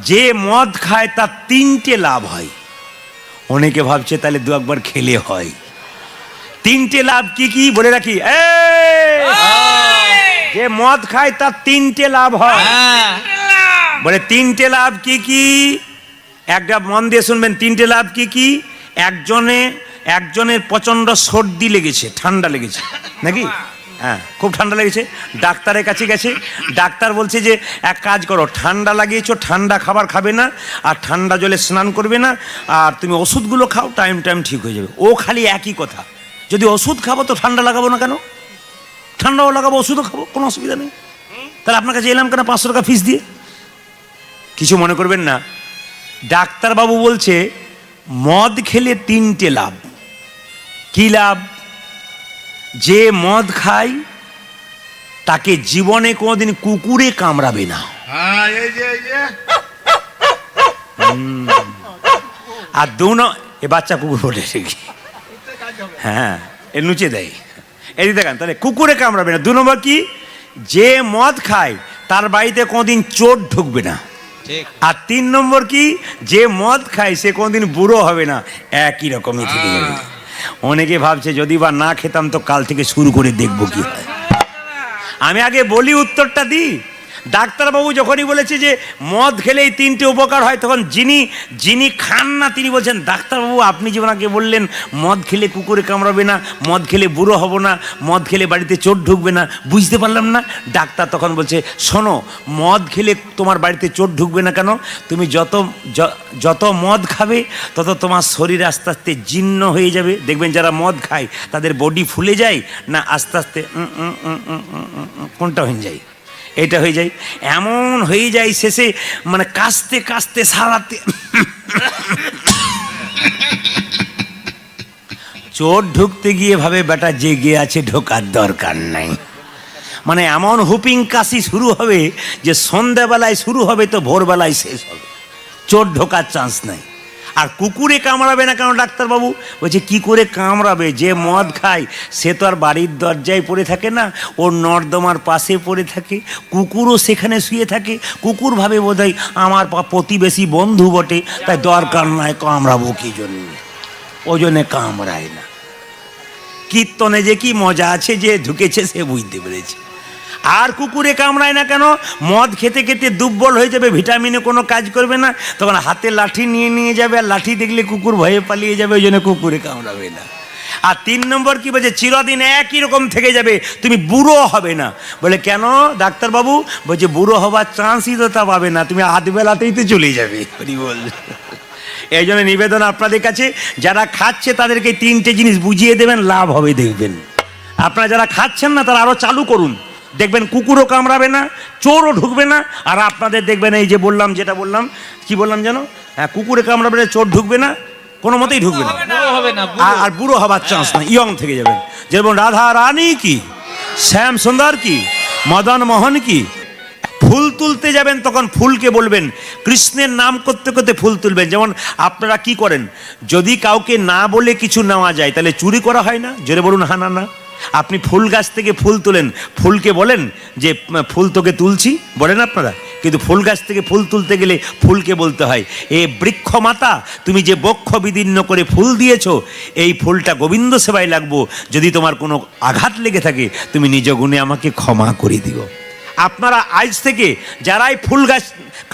যে মদ খায় তার 3টে লাভ হয়। অনেকে ভাবছে তাহলে দু একবার খেলে হয়। 3টে লাভ কি কি বলে রাখি, যে মদ খায় তার 3টে লাভ হয়। বলে 3টে লাভ কি কি, একটা মন দিয়ে শুনবেন। 3টে লাভ কি কি? একজনের প্রচন্ড সর্দি লেগেছে, ঠান্ডা লেগেছে নাকি, হ্যাঁ খুব ঠান্ডা লেগেছে, ডাক্তারের কাছে গেছে। ডাক্তার বলছে যে এক কাজ করো, ঠান্ডা লাগিয়েছো, ঠান্ডা খাবার খাবে না, আর ঠান্ডা জলে স্নান করবে না, আর তুমি ওষুধগুলো খাও, টাইম ঠিক হয়ে যাবে। ও খালি একই কথা, যদি ওষুধ খাবো তো ঠান্ডা লাগাবো না কেন? ঠান্ডাও লাগাবো, ওষুধও খাবো, কোনো অসুবিধা নেই। তাহলে আপনার কাছে এলাম কেন 500 টাকা ফিস দিয়ে? কিছু মনে করবেন না, ডাক্তারবাবু বলছে মদ খেলে 3টে লাভ। কি লাভ? যে মদ খায় তাকে জীবনে কোনোদিন কুকুরে কামড়াবে না। আর এ বাচ্চা কুকুর বলে, হ্যাঁ এ নুচে দেয়, এদিকে দেখান, তাহলে কুকুরে কামড়াবে না। 2 নম্বর কি? যে মদ খায় তার বাড়িতে কোনোদিন চোর ঢুকবে না। আর 3 নম্বর কি? যে মদ খায় সে কোনোদিন বুড়ো হবে না, একই রকমই থেকে যাবে। অনেকে ভাবছে যদি বা না খেতাম তো কাল থেকে শুরু করে দেখবো কি হয়। আমি আগে বলি, উত্তরটা দিই। ডাক্তারবাবু যখনই বলেছে যে মদ খেলেই 3টে উপকার হয়, তখন যিনি খান না তিনি বলছেন, ডাক্তারবাবু আপনি যে ওনাকে বললেন মদ খেলে কুকুরে কামড়াবে না, মদ খেলে বুড়ো হব না, মদ খেলে বাড়িতে চোর ঢুকবে না, বুঝতে পারলাম না। ডাক্তার তখন বলছে, শোনো, মদ খেলে তোমার বাড়িতে চোর ঢুকবে না কেন? তুমি যত মদ খাবে তত তোমার শরীর আস্তে আস্তে জীর্ণ হয়ে যাবে। দেখবেন যারা মদ খায় তাদের বডি ফুলে যায় না, আস্তে আস্তে কোনটা হয়ে যায়, এটা হয়ে যায়, এমন হয়ে যায় শেষে মানে কাস্তে কাস্তে সারাতে চোর ঢুকতে গিয়ে ভাবে বেটা জেগে আছে, ঢোকার দরকার নাই। মানে এমন হুপিং কাশি শুরু হবে যে সন্ধ্যাবেলায় শুরু হবে তো ভোরবেলায় শেষ হবে, চোর ঢোকার চান্স নাই। আর কুকুরে কামড়াবে না কেন ডাক্তারবাবু? বলছে কি করে কামড়াবে? যে মদ খায় সে তো আর বাড়ির দরজায় পড়ে থাকে না, ওর নর্দমার পাশে পড়ে থাকে, কুকুরও সেখানে শুয়ে থাকে। কুকুর ভাবে বোধহয় আমার প্রতিবেশী বন্ধু বটে, তাই দরকার নয় কামড়াবো কি জন্য, ওই জন্যে কামড়ায় না। কীর্তনে যে কি মজা আছে, যে ঢুকেছে সে বুঝতে পেরেছে। আর কুকুরে কামড়ায় না কেন? মদ খেতে খেতে দুর্বল হয়ে যাবে, ভিটামিনে কোনো কাজ করবে না, তখন হাতে লাঠি নিয়ে যাবে, আর লাঠি দেখলে কুকুর ভয়ে পালিয়ে যাবে, ওই জন্য কুকুরে কামড়াবে না। আর 3 নম্বর কি বলছে? চিরদিন একই রকম থেকে যাবে, তুমি বুড়ো হবে না। বলে কেন ডাক্তারবাবু? বলছে বুড়ো হবার চান্সই তো তা পাবে না, তুমি আধবেলাতেই তো চলে যাবে। বল, এই জন্য নিবেদন আপনাদের কাছে, যারা খাচ্ছে তাদেরকে 3টে জিনিস বুঝিয়ে দেবেন, লাভ হবে দেখবেন। আপনারা যারা খাচ্ছেন না তারা আরো চালু করুন, দেখবেন কুকুরও কামড়াবে না, চোরও ঢুকবে না। আর আপনাদের দেখবেন এই যে বললাম, যেটা বললাম, কি বললাম যেন, হ্যাঁ কুকুরে কামড়াবে না, চোর ঢুকবে না, কোনো মতেই ঢুকবে না, আর বুড়ো হবার চান্স নাই, ইয়ং থেকে যাবেন। যেমন রাধা রানী কি, শ্যাম সুন্দর কি, মদন মোহন কি। ফুল তুলতে যাবেন তখন ফুলকে বলবেন, কৃষ্ণের নাম করতে করতে ফুল তুলবেন। যেমন আপনারা কি করেন, যদি কাউকে না বলে কিছু নেওয়া যায় তাহলে চুরি করা হয় না? জোরে বলুন হা না না। আপনি ফুল গাছ থেকে ফুল তোলেন, ফুলকে বলেন যে ফুল তোকে তুলছি, বলেন আপনারা? কিন্তু ফুল গাছ থেকে ফুল তুলতে গেলে ফুলকে বলতে হয়, এ বৃক্ষ মাতা, তুমি যে বক্ষ বিদীর্ণ করে ফুল দিয়েছ, এই ফুলটা গোবিন্দ সেবায় লাগবো, যদি তোমার কোনো আঘাত লেগে থাকে তুমি নিজ গুণে আমাকে ক্ষমা করে দিও। আপনারা আজ থেকে যারাই ফুল গাছ,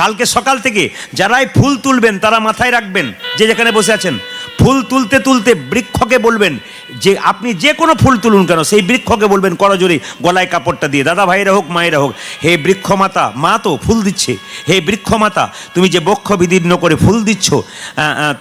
কালকে সকাল থেকে যারাই ফুল তুলবেন তারা মাথায় রাখবেন, যে যেখানে বসে আছেন, ফুল তুলতে তুলতে বৃক্ষকে বলবেন যে আপনি যে কোনো ফুল তুলুন কেন, সেই বৃক্ষকে বলবেন করজোরে গলায় কাপড়টা দিয়ে, দাদা ভাইরা হোক মায়েরা হোক, হে বৃক্ষ মাতা, মা তো ফুল দিচ্ছে, হে বৃক্ষ মাতা, তুমি যে বক্ষ বিদীর্ণ করে ফুল দিচ্ছ,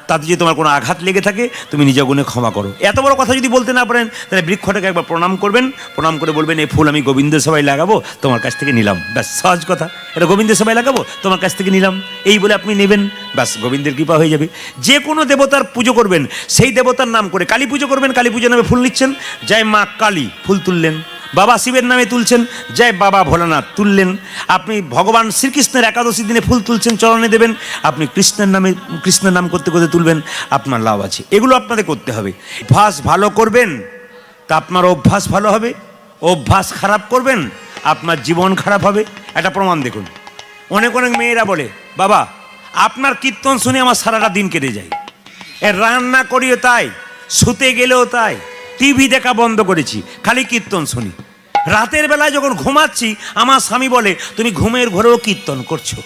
তাতে যদি তোমার কোনো আঘাত লেগে থাকে তুমি নিজ গুণে ক্ষমা করো। এত বড় কথা যদি বলতে না পারেন তাহলে বৃক্ষটাকে একবার প্রণাম করবেন, প্রণাম করে বলবেন এই ফুল আমি গোবিন্দ সভায় লাগাবো, তোমার কাছ থেকে নিলাম। ব্যাস, সহজ কথা, এটা গোবিন্দ সভায় লাগাবো, তোমার কাছ থেকে নিলাম, এই বলে আপনি নেবেন, ব্যাস গোবিন্দের কৃপা হয়ে যাবে। যে কোনো দেবতার পুজো করবেন, সেই দেবতার নাম করে, কালী পুজো করবেন, কালী পুজোর নামে ফুল নিচ্ছেন, জয় মা কালী ফুল তুললেন। বাবা শিবের নামে তুলছেন, জয় বাবা ভোলানাথ তুললেন। আপনি ভগবান শ্রীকৃষ্ণের একাদশী দিনে ফুল তুলছেন, চরণে দেবেন, আপনি কৃষ্ণের নাম করতে করতে তুলবেন, আপনার লাভ আছে। এগুলো আপনাদের করতে হবে। অভ্যাস ভালো করবেন তা আপনার অভ্যাস ভালো হবে, অভ্যাস খারাপ করবেন আপনার জীবন খারাপ হবে। একটা প্রমাণ দেখুন, অনেক মেয়েরা বলে, বাবা আপনার কীর্তন শুনে আমার সারাটা দিন কেটে যায়। এর রান্না করিও তাই, শুতে গেলেও তাই, টিভি দেখা বন্ধ করেছি, খালি কীর্তন শুনি। রাতের বেলায় যখন ঘুমাচ্ছি আমার স্বামী বলে তুমি ঘুমের ঘরেও কীর্তন করছো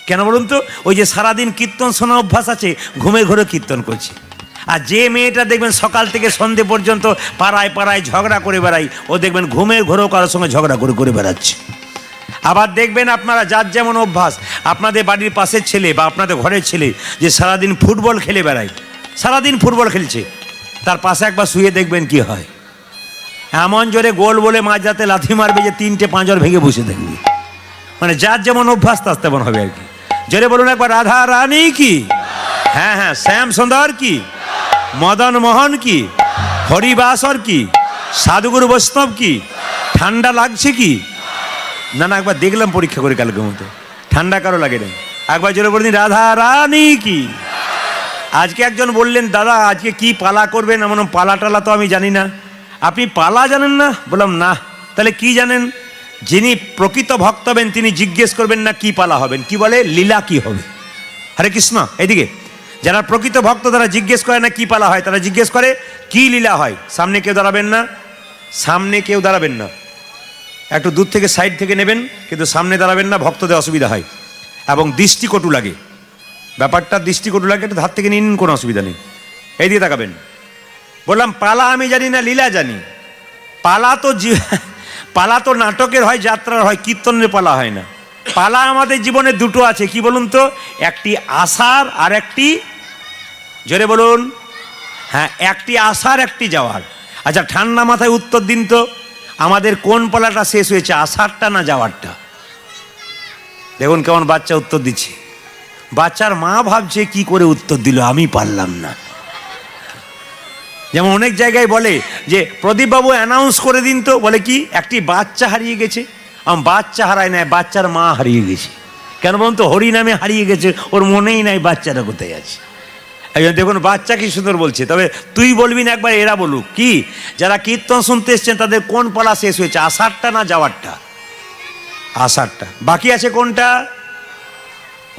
কেন বলুন তো? ওই যে সারাদিন কীর্তন শোনা অভ্যাস আছে, ঘুমের ঘরেও কীর্তন করছে। আর যে মেয়েটা দেখবেন সকাল থেকে সন্ধে পর্যন্ত পাড়ায় পাড়ায় ঝগড়া করে বেড়াই, ও দেখবেন ঘুমের ঘরেও কারোর সঙ্গে ঝগড়া করে করে বেড়াচ্ছে। আবার দেখবেন আপনারা যার যেমন অভ্যাস, আপনাদের বাড়ির পাশের ছেলে বা আপনাদের ঘরের ছেলে যে সারাদিন ফুটবল খেলে বেড়ায়, সারাদিন ফুটবল খেলছে, তার পাশে একবার শুয়ে দেখবেন কি হয়। এমন জোরে গোল বলে মাঝরাতে লাথি মারবে যে 3টে পাঁজর ভেঙে বসে দেখবে। মানে যার যেমন অভ্যাস তার তেমন হবে আর কি। জোরে বলুন একবার রাধা রানী কি, হ্যাঁ হ্যাঁ, শ্যাম সুন্দর কি, মদন মোহন কি, হরিবাসর কি, সাধুগুরু বৈষ্ণব কি। ঠান্ডা লাগছে কি? না না, একবার দেখলাম পরীক্ষা করে কালকে মতো, ঠান্ডা কারো লাগে না। একবার জোরে বলুন রাধা রানী কি। আজকে একজন বললেন দাদা আজকে কি পালা করবেন? এমন পালা টালা তো আমি জানি না। আপনি পালা জানেন না? বললাম না। তাহলে কি জানেন? যিনি প্রকৃত ভক্ত হবেন তিনি জিজ্ঞেস করবেন না কি পালা হবেন, কি বলে লীলা কি হবে। হরে কৃষ্ণ। এইদিকে যারা প্রকৃত ভক্ত তারা জিজ্ঞেস করে না কি পালা হয়, তারা জিজ্ঞেস করে কি লীলা হয়। সামনে কেউ দাঁড়াবেন না, সামনে কেউ দাঁড়াবেন না, একটু দূর থেকে সাইড থেকে নেবেন, কিন্তু সামনে দাঁড়াবেন না, ভক্তদের অসুবিধা হয় এবং দৃষ্টিকটু লাগে। ব্যাপারটা দৃষ্টিকটু লাগে, একটু ধার থেকে নিন, কোনো অসুবিধা নেই। এইদিকে তাকাবেন। বললাম পালা আমি জানি না, লীলা জানি। পালা তো নাটকের হয়, যাত্রার হয়, কীর্তনের পালা হয় না। পালা আমাদের জীবনে দুটো আছে, কি বলুন তো? একটি আসার আর একটি, জোরে বলুন, হ্যাঁ, একটি আসার একটি যাওয়ার। আচ্ছা ঠান্ডা মাথায় উত্তর দিন তো, আমাদের কোন পালাটা শেষ হয়েছে, আসারটা না যাওয়ারটা? দেখুন কেমন বাচ্চা উত্তর দিচ্ছে। বাচ্চার মা ভাবছে কি করে উত্তর দিল, আমি পারলাম না। যেমন অনেক জায়গায় বলে যে প্রদীপবাবু অ্যানাউন্স করে দিন তো, বলে কি একটি বাচ্চা হারিয়ে গেছে। বাচ্চা হারায় নাই, বাচ্চার মা হারিয়ে গেছে। কেন বলুন তো? হরি নামে হারিয়ে গেছে, ওর মনেই নাই বাচ্চাটা কোথায় আছে। দেখুন বাচ্চা কি সুন্দর বলছে। তবে তুই বলবি না, একবার এরা বলুক। কি যারা কীর্তন শুনতে এসছেন তাদের কোন পালা শেষ হয়েছে, আষাঢ়টা না যাওয়ারটা? আষাঢ়টা। বাকি আছে কোনটা?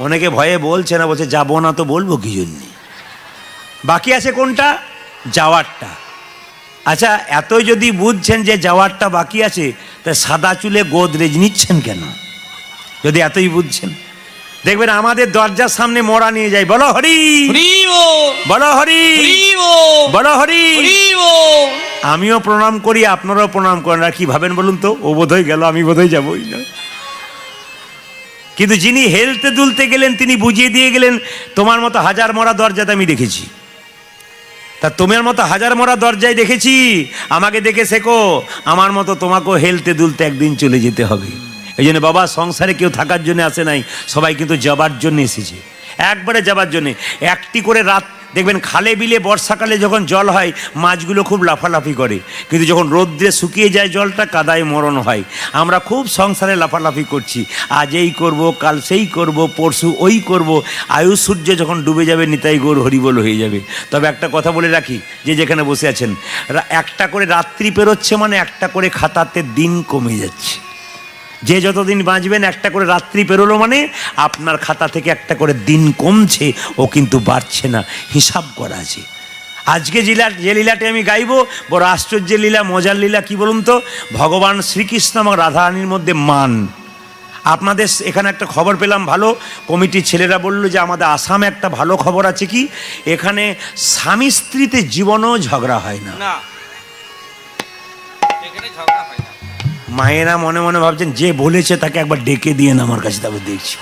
অনেকে ভয়ে বলছে না, বলছে যাবো না তো বলবো কি জন্য। বাকি আছে কোনটা? যাওয়ারটা। আচ্ছা এতই যদি বুঝছেন যে যাওয়ারটা বাকি আছে, তা সাদা চুলে গোদরেজ নিচ্ছেন কেন? যদি এতই বুঝছেন, দেখবেন আমাদের দরজার সামনে মোড়া নিয়ে যায়, বলো হরি, বলো হরি, বলো হরি। আমিও প্রণাম করি, আপনারাও প্রণাম করেন। আর কি ভাবেন বলুন তো? ও বোধহয় গেল, আমি বোধহয় যাবই না। কিন্তু যিনি হেলতে দুলতে গেলেন তিনি বুঝিয়ে দিয়ে গেলেন, তোমার মতো হাজার মরা দরজাতে আমি দেখেছি। তা তোমার মতো হাজার মরা দরজায় দেখেছি, আমাকে দেখে শেখো, আমার মতো তোমাকেও হেলতে দুলতে একদিন চলে যেতে হবে। এই জন্য বাবা সংসারে কেউ থাকার জন্য আসে নাই, সবাই কিন্তু যাবার জন্য এসেছে, একবারে যাবার জন্যে। একটি করে রাত দেখবেন খালে বিলে বর্ষাকালে যখন জল হয় মাছগুলো খুব লাফালাফি করে, কিন্তু যখন রোদ্রে শুকিয়ে যায় জলটা কাদায় মরণ হয়। আমরা খুব সংসারে লাফালাফি করছি, আজ এই করবো, কাল সেই করবো, পরশু ওই করবো। আয়ু সূর্য যখন ডুবে যাবে নিতাই গৌর হরিবল হয়ে যাবে। তবে একটা কথা বলে রাখি, যে যেখানে বসে আছেন, একটা করে রাত্রি পেরোচ্ছে মানে একটা করে খাতাতে দিন কমে যাচ্ছে। যে যতদিন বাঁচবেন একটা করে রাত্রি পেরোলো মানে আপনার খাতা থেকে একটা করে দিন কমছে, ও কিন্তু বাড়ছে না, হিসাব করা আছে। আজকে যে লীলাটি আমি গাইব বড় আশ্চর্যের লীলা, মজার লীলা। কি বলুন তো? ভগবান শ্রীকৃষ্ণ এবং রাধারানীর মধ্যে মান। আপনাদের এখানে একটা খবর পেলাম ভালো, কমিটির ছেলেরা বলল যে আমাদের আসামে একটা ভালো খবর আছে। কি? এখানে স্বামী স্ত্রীতে জীবনেও ঝগড়া হয় না। মায়েরা মনে মনে ভাবছেন যে বলেছে তাকে একবার ডেকে দিয়ে না আমার কাছে, তবে দেখছি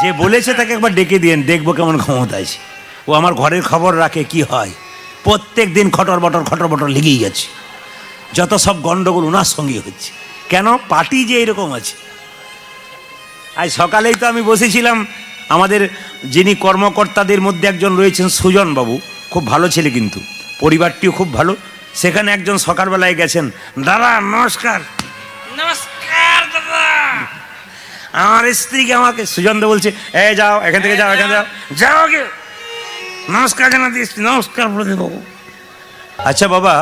যে বলেছে তাকে একবার ডেকে দিয়েন, দেখবো কেমন ক্ষমতা আছে। ও আমার ঘরের খবর রাখে, কি হয় প্রত্যেক দিন খটর বটর লেগেই গেছে। যত সব গন্ডগোল ওনার সঙ্গে হচ্ছে। কেন? পার্টি যে এরকম আছে। আজ সকালেই তো আমি বসেছিলাম, আমাদের যিনি কর্মকর্তাদের মধ্যে একজন রয়েছেন সুজন বাবু, খুব ভালো ছেলে, কিন্তু পরিবারটিও খুব ভালো। সেখানে একজন সকালবেলায় গেছেন, দাদা নমস্কার। নমস্কার দাদা। আমার স্ত্রীকে আমাকে সুজনদা বলছে, এ যাও এখান থেকে, যাও এখানে যাও, যাও কে নমস্কার জানাতে। নমস্কার প্রদীপ বাবু। আচ্ছা বাবা,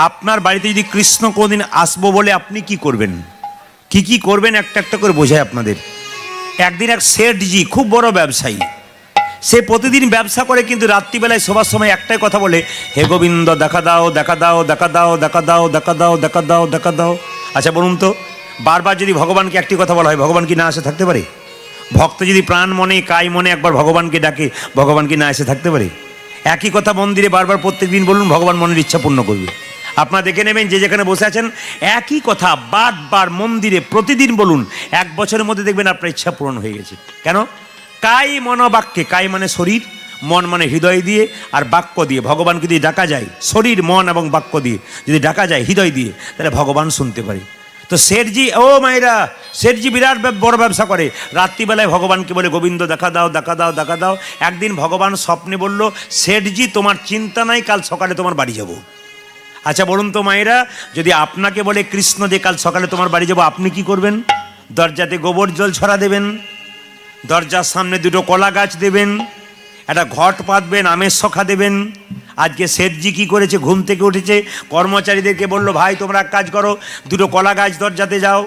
আপনার বাড়িতে যদি কৃষ্ণ কোনদিন আসবো বলে আপনি কি করবেন? কি কি করবেন একটা একটা করে বোঝায় আপনাদের। একদিন এক শেঠজি, খুব বড় ব্যবসায়ী, সে প্রতিদিন ব্যবসা করে, কিন্তু রাত্রিবেলায় শোবার সময় একটাই কথা বলে, হে গোবিন্দ দেখা দাও, দেখা দাও, দেখা দাও, দেখা দাও, দেখা দাও, দেখা দাও, দেখা দাও। আচ্ছা বলুন তো, বারবার যদি ভগবানকে একটি কথা বলা হয়, ভগবান কি না এসে থাকতে পারে? ভক্ত যদি প্রাণ মনে কায় মনে একবার ভগবানকে ডাকে, ভগবান কি না এসে থাকতে পারে? একই কথা মন্দিরে বারবার প্রত্যেক দিন বলুন, ভগবান মনের ইচ্ছা পূর্ণ করবে। আপনারা দেখে নেবেন, যে যেখানে বসে আছেন একই কথা বারবার মন্দিরে প্রতিদিন বলুন, 1 বছরের মধ্যে দেখবেন আপনার ইচ্ছা পূরণ হয়ে গেছে। কেন? কাই মনোবাক্যে, কাই মানে শরীর, মন মানে হৃদয় দিয়ে, আর বাক্য দিয়ে ভগবানকে যদি ডাকা যায়, শরীর মন এবং বাক্য দিয়ে যদি ডাকা যায় হৃদয় দিয়ে, তাহলে ভগবান শুনতে পারে। তো শেঠজি, ও মায়েরা, শেঠজি বিরাট বড় ব্যবসা করে, রাত্রিবেলায় ভগবানকে বলে গোবিন্দ দেখা দাও, দেখা দাও, দেখা দাও। একদিন ভগবান স্বপ্নে বলল, শেঠজি তোমার চিন্তা নাই, কাল সকালে তোমার বাড়ি যাব। আচ্ছা বলুন তো মায়েরা, যদি আপনাকে বলে কৃষ্ণ যে কাল সকালে তোমার বাড়ি যাব, আপনি কি করবেন? দরজাতে গোবর জল ছড়া দেবেন, দরজার সামনে 2টো কলা গাছ দেবেন, একটা ঘট পাতবেন, আমের শখা দেবেন। আজকে শেঠজি কি করেছে, ঘুম থেকে উঠেছে, কর্মচারীদেরকে বলল, ভাই তোমরা এক কাজ করো, 2টো কলা গাছ দরজাতে যাও,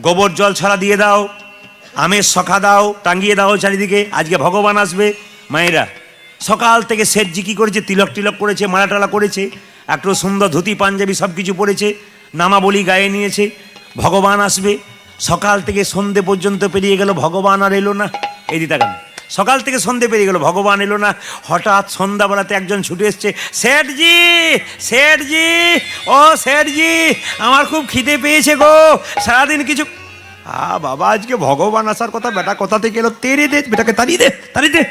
গোবর জল ছড়া দিয়ে দাও, আমের শখা দাও, টাঙ্গিয়ে দাও চারিদিকে, আজকে ভগবান আসবে। মায়েরা, সকাল থেকে শেঠজি কি করেছে, তিলক টিলক করেছে, মালা টালা করেছে, একটু সুন্দর ধুতি পাঞ্জাবি সব কিছু পরেছে, নামাবলী গায়ে নিয়েছে, ভগবান আসবে। সকাল থেকে সন্ধে পর্যন্ত পেরিয়ে গেল, ভগবান আর এলো না। এই দিতা কেন? সকাল থেকে সন্ধে পেরিয়ে গেল, ভগবান এলো না। হঠাৎ সন্ধ্যাবেলাতে একজন ছুটে এসছে, শেঠজি, শেঠজি, ও শেঠজি, আমার খুব খিদে পেয়েছে গো, সারাদিন কিছু। বাবা, আজকে ভগবান আসার কথা, বেটা কোথা থেকে এলো, তেরে দে বেটাকে, তাড়িয়ে দে, তাড়িয়ে দে।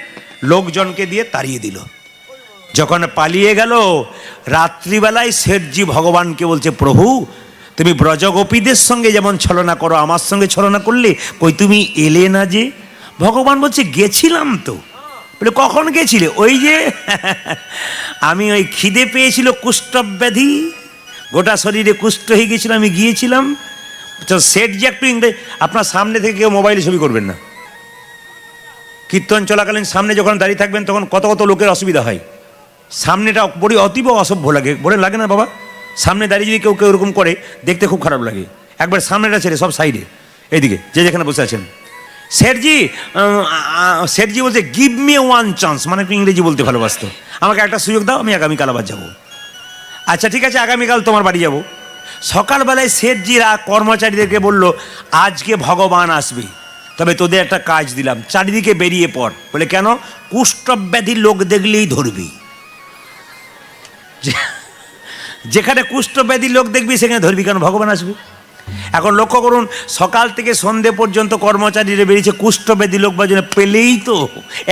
লোকজনকে দিয়ে তাড়িয়ে দিল। যখন পালিয়ে গেল, রাত্রিবেলায় শেঠজি ভগবানকে বলছে, প্রভু তুমি ব্রজগোপীদের সঙ্গে যেমন ছলনা করো, আমার সঙ্গে ছলনা করলে, কই তুমি এলে না যে? ভগবান বলছে, গেছিলাম তো। বলে কখন গেছিলে? ওই যে আমি ওই খিদে পেয়েছিল, কুষ্ঠব্যাধি, গোটা শরীরে কুষ্ঠ হয়ে গেছিল, আমি গিয়েছিলাম। তো শেঠজি একটু আপনার সামনে থেকে কেউ মোবাইলে ছবি করবেন না। কীর্তন চলাকালীন সামনে যখন দাঁড়িয়ে থাকবেন, তখন কত কত লোকের অসুবিধা হয়, সামনেটা বড় অতীব অসভ্য লাগে, বলে লাগে না বাবা? সামনে দাঁড়িয়ে যদি কেউ কেউ এরকম করে, দেখতে খুব খারাপ লাগে। একবার সামনেটা ছেড়ে সব সাইডে, এইদিকে যে যেখানে বসে আছেন। শেঠজি বলছে, গিভ মি 1 চান্স, মানে একটু ইংরেজি বলতে ভালোবাসতো, আমাকে একটা সুযোগ দাও, আমি আগামীকাল আবার যাবো। আচ্ছা ঠিক আছে, আগামীকাল তোমার বাড়ি যাব। সকালবেলায় শেঠজিরা কর্মচারীদেরকে বলল, আজকে ভগবান আসবে, তবে তোদের একটা কাজ দিলাম, চারিদিকে বেরিয়ে পড়। বলে কেন? কুষ্ঠব্যাধির লোক দেখলেই ধরবি, যেখানে কুষ্ঠব্যাধি লোক দেখবি সেখানে ধরবি, কেন? ভগবান আসবে। এখন লক্ষ্য করুন, সকাল থেকে সন্ধে পর্যন্ত কর্মচারীরা বেরিয়েছে, কুষ্ঠব্যাধি লোক বা জন্য পেলেই তো,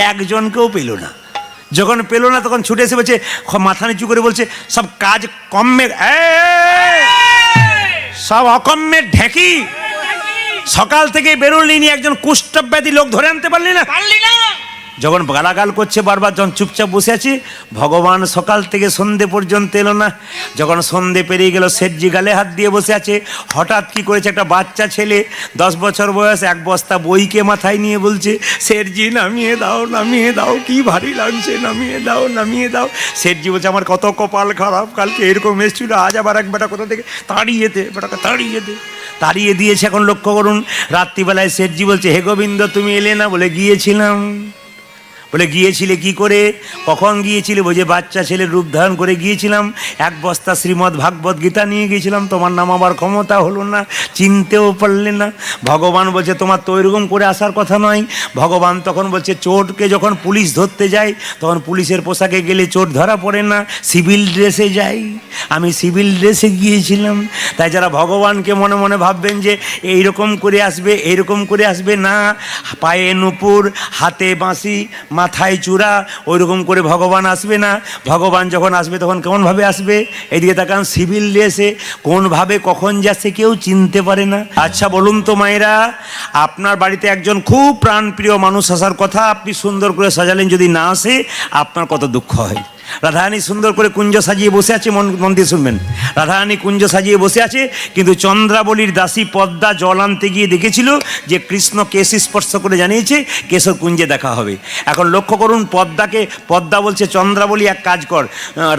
একজনকেও পেল না। যখন পেল না, তখন ছুটে এসে বলছে, মাথা নিচু করে বলছে, সব কাজ কম্মের, সব অকম্মের ঢেকি, সকাল থেকে বেরোলি নি, একজন কুষ্ঠব্যাধি লোক ধরে আনতে পারলি না। যখন গালাগাল করছে বারবার, যখন চুপচাপ বসে আছি, ভগবান সকাল থেকে সন্ধে পর্যন্ত এলো না। যখন সন্ধে পেরিয়ে গেল, শেঠজি গালে হাত দিয়ে বসে আছে। হঠাৎ কি করেছে, একটা বাচ্চা ছেলে, 10 বছর বয়স, 1 বস্তা বইকে মাথায় নিয়ে বলছে, শেঠজি নামিয়ে দাও, নামিয়ে দাও, কি ভারী লাগছে, নামিয়ে দাও, নামিয়ে দাও। শেঠজি বলছে, আমার কত কপাল খারাপ, কালকে এরকম এসেছিল, আজ আবার এক বেটা কোথা থেকে তাড়িয়ে দে, বেটাকে তাড়িয়ে দে। তাড়িয়ে দিয়েছে। এখন লক্ষ্য করুন, রাত্রিবেলায় শেঠজি বলছে, হে গোবিন্দ তুমি এলে না? বলে গিয়েছিলাম। বলে গিয়েছিলে কি করে, কখন গিয়েছিলে? বলছে বাচ্চা ছেলের রূপ ধারণ করে গিয়েছিলাম, 1 বস্তা শ্রীমদ্ ভাগবত গীতা নিয়ে গিয়েছিলাম, তোমার নাম আবার ক্ষমতা হলো না, চিনতেও পারলে না। ভগবান বলছে তোমার তো এরকম করে আসার কথা নয়। ভগবান তখন বলছে, চোরকে যখন পুলিশ ধরতে যায়, তখন পুলিশের পোশাকে গেলে চোর ধরা পড়ে না, সিভিল ড্রেসে যাই, আমি সিভিল ড্রেসে গিয়েছিলাম। তাই যারা ভগবানকে মনে মনে ভাববেন যে এইরকম করে আসবে, এইরকম করে আসবে, না, পায়ে নুপুর, হাতে বাঁশি, মাথায় চূড়া, ওইরকম করে ভগবান আসবে না। ভগবান যখন আসবে তখন কেমনভাবে আসবে? এইদিকে তাকান, সিভিল ড্রেসে, কোনভাবে কখন যাচ্ছে কেউ চিনতে পারে না। আচ্ছা বলুন তো মায়েরা, আপনার বাড়িতে একজন খুব প্রাণপ্রিয় মানুষ আসার কথা, আপনি সুন্দর করে সাজালেন, যদি না আসে আপনার কত দুঃখ হয়। রাধারানী সুন্দর করে কুঞ্জ সাজিয়ে বসে আছে, মন দিয়ে শুনবেন, রাধারানী কুঞ্জ সাজিয়ে বসে আছে, কিন্তু চন্দ্রাবলীর দাসী পদ্মা জল আনতে গিয়ে দেখেছিল যে কৃষ্ণ কেশ স্পর্শ করে জানিয়েছে কেশর কুঞ্জে দেখা হবে। এখন লক্ষ্য করুন, পদ্মা বলছে চন্দ্রাবলী এক কাজ কর,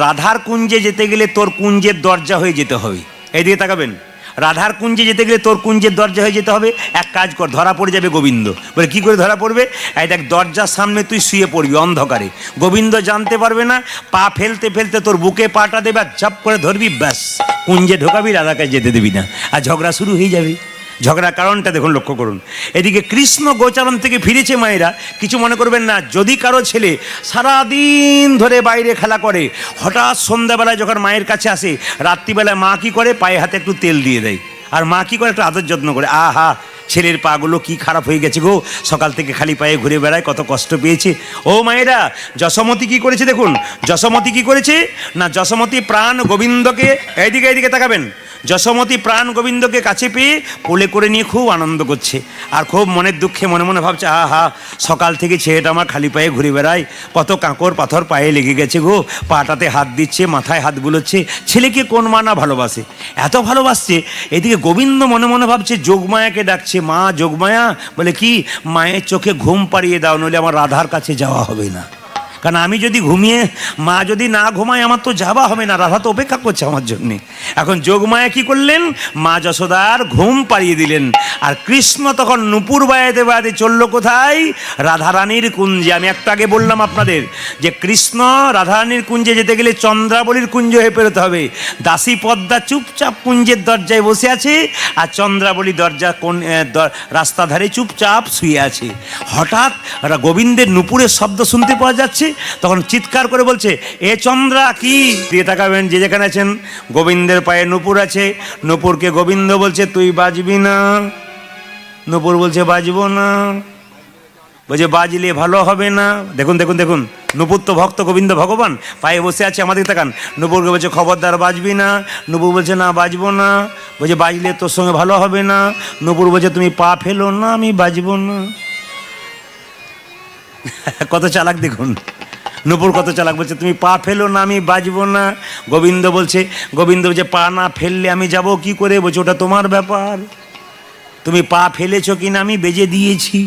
রাধার কুঞ্জে যেতে গেলে তোর কুঞ্জের দরজা হয়ে যেতে হবে। এইদিকে তাকাবেন, রাধার কুঞ্জে যেতে গেলে তোর কুঞ্জের দরজা হয়ে যেতে হবে। এক কাজ কর, ধরা পড়ে যাবে গোবিন্দ। বলে কি করে ধরা পড়বে? এই দেখ, দরজার সামনে তুই শুয়ে পড়বি অন্ধকারে, গোবিন্দ জানতে পারবে না, পা ফেলতে ফেলতে তোর বুকে পাটা দেবে, আর ঝপ করে ধরবি, ব্যাস কুঞ্জে ঢোকাবি, রাধাকে যেতে দিবি না, আর ঝগড়া শুরু হয়ে যাবে। ঝগড়ার কারণটা দেখুন, লক্ষ্য করুন। এদিকে কৃষ্ণ গোচারণ থেকে ফিরেছে মায়েরা, কিছু মনে করবেন না। যদি কারো ছেলে সারাদিন ধরে বাইরে খেলা করে, হঠাৎ সন্ধ্যাবেলায় যখন মায়ের কাছে আসে, রাত্রিবেলায় মা কি করে, পায়ে হাতে একটু তেল দিয়ে দেয়, আর মা কি করে, একটু আদর যত্ন করে। আহা, ছেলের পাগুলো কি খারাপ হয়ে গেছে গো, সকাল থেকে খালি পায়ে ঘুরে বেড়ায়, কত কষ্ট পেয়েছে। ও মায়েরা, যশোমতী কি করেছে দেখুন, যশোমতী কি করেছে না, যশোমতী প্রাণ গোবিন্দকে, এইদিকে এইদিকে তাকাবেন, যশোমতী প্রাণ গোবিন্দকে কাছে পেয়ে কোলে করে নিয়ে খুব আনন্দ করছে, আর খুব মনের দুঃখে মনে মনে ভাবছে, আহা, সকাল থেকে ছেলেটা আমার খালি পায়ে ঘুরে বেড়ায়, কত কাঁকর পাথর পায়ে লেগে গেছে গো, পাটাতে হাত দিচ্ছে, মাথায় হাত বুলোচ্ছে, ছেলেকে কোন মা না ভালোবাসে, এত ভালোবাসছে। এদিকে গোবিন্দ মনে মনে ভাবছে, যোগমায়াকে ডাকছে, মা যোগমায়া, বলে কি, মায়ের চোখে ঘুম পাড়িয়ে দাও, নইলে আমার রাধার কাছে যাওয়া হবে না, কারণ আমি যদি ঘুমিয়ে, মা যদি না ঘুমায়, আমার তো যাওয়া হবে না, রাধা তো অপেক্ষা করছে আমার জন্যে। এখন যোগমায়া কি করলেন, মা যশোদার ঘুম পাড়িয়ে দিলেন, আর কৃষ্ণ তখন নূপুর বায়াতে বায়াতে চললো কোথায়, রাধারানীর কুঞ্জে। আমি একটু আগে বললাম আপনাদের যে কৃষ্ণ রাধারানীর কুঞ্জে যেতে গেলে চন্দ্রাবলীর কুঞ্জ হয়ে পেরোতে হবে। দাসী পদ্মা চুপচাপ কুঞ্জের দরজায় বসে আছে, আর চন্দ্রাবলী দরজা কোন রাস্তা ধারে চুপচাপ শুয়ে আছে। হঠাৎ গোবিন্দের নূপুরের শব্দ শুনতে পাওয়া যাচ্ছে, তখন চিৎকার করে বলছে, এ চন্দ্রা কি? দিয়ে তাকাবেন, যে যেখানে আছেন, গোবিন্দের পায়ে নূপুর আছে। নূপুরকে গোবিন্দ বলছে, তুই বাজবি না। নূপুর বলছে, বাজবো না। বলছে, বাজলে ভালো হবে না। দেখুন দেখুন দেখুন, নূপুর তো ভক্ত, গোবিন্দ ভগবান, পায়ে বসে আছে, আমাদের তাকান। নূপুরকে বলছে, খবরদার বাজবি না। নূপুর বলছে, না বাজবো না। বলছে, বাজলে তোর সঙ্গে ভালো হবে না। নূপুর বলছে, তুমি পা ফেলো না, আমি বাজবো না। কত চালাক দেখুন, নূপুর কত চালাক, বলছে তুমি পা ফেলো না, আমি বাজবো না। গোবিন্দ বলছে, পা না ফেললে আমি যাব কি করে? বলছে, ওটা তোমার ব্যাপার, তুমি পা ফেলেছো কিনা আমি বেজে দিয়েছি।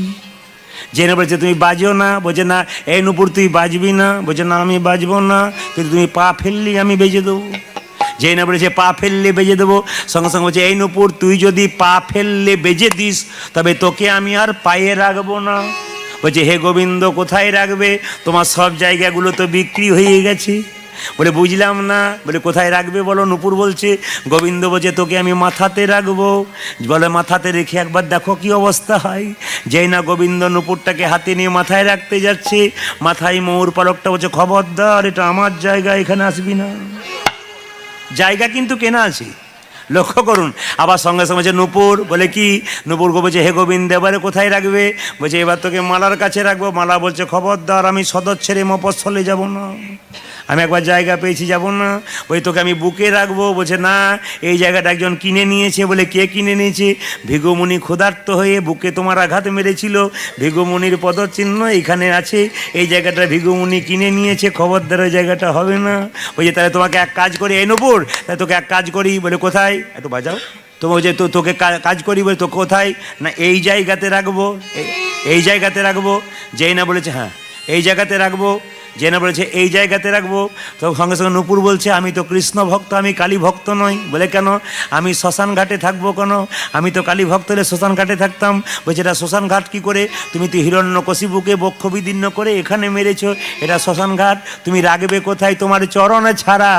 জেনে বলছে, তুমি বাজো না। বলছে, না। এই নূপুর তুই বাজবি না। বলছে, না আমি বাজবো না, কিন্তু তুমি পা ফেললে আমি বেজে দেবো। যেই না বলেছে পা ফেললে বেজে দেবো, সঙ্গে সঙ্গে বলছে, এই নূপুর তুই যদি পা ফেললে বেজে দিস, তবে তোকে আমি আর পায়ে রাখবো না। বলছে, হে গোবিন্দ, কোথায় রাখবে? তোমার সব জায়গাগুলো তো বিক্রি হয়ে গেছে। বলে, বুঝলাম না। বলে, কোথায় রাখবে বলো? নূপুর বলছে, গোবিন্দ বলছে, তোকে আমি মাথাতে রাখবো। বলে, মাথাতে রেখে একবার দেখো কি অবস্থা হয়। যেই না গোবিন্দ নূপুরটাকে হাতে নিয়ে মাথায় রাখতে যাচ্ছে, মাথায় ময়ূর পালকটা বলছে, খবরদার, এটা আমার জায়গা, এখানে আসবি না। জায়গা কিন্তু কেনা আছে, লক্ষ্য করুন। আবার সঙ্গে সঙ্গে বলছে, নূপুর। বলে, কি? নূপুর বলছে, হে গোবিন্দ, এবারে কোথায় রাখবে? বলছে, এবার তোকে মালার কাছে রাখবো। মালা বলছে, খবরদার, আমি সদর ছেড়ে মফস্বলে যাব না, আমি একবার জায়গা পেয়েছি, যাব না। ওই তোকে আমি বুকে রাখবো। বলছে, না, এই জায়গাটা একজন কিনে নিয়েছে। বলে, কে কিনে নিয়েছে? ভিগুমুনি ক্ষুধার্ত হয়ে বুকে তোমার আঘাত মেরেছিল, ভিগুমুনির পদচিহ্ন এখানে আছে, এই জায়গাটা ভিগুমুনি কিনে নিয়েছে, খবরদার ওই জায়গাটা হবে না। বলছে, তাহলে তোমাকে এক কাজ করি, এই নূপুর, তাহলে তোকে এক কাজ করি। বলে, কোথায়? একটু বাজাও। তো বলছে, তোকে কাজ করি। বলে, তো কোথায়? না, এই জায়গাতে রাখবো, এই জায়গাতে রাখবো। যেই না বলেছে, হ্যাঁ এই জায়গাতে রাখবো। যে না বলেছে, এই জায়গাতে রাখবো। তো সঙ্গে সঙ্গে নূপুর বলছে, আমি তো কৃষ্ণ ভক্ত, আমি কালী ভক্ত নই। বলে, কেন? আমি শ্মশান ঘাটে থাকবো কেন? আমি তো কালী ভক্ত হলে শ্মশান ঘাটে থাকতাম। বলছে, এটা শ্মশান ঘাট কি করে? তুমি তো হিরণ্যকশিপুকে বক্ষ বিদীর্ণ করে এখানে মেরেছো, এটা শ্মশান ঘাট, তুমি রাখবে কোথায়? তোমার চরণে ছাড়া।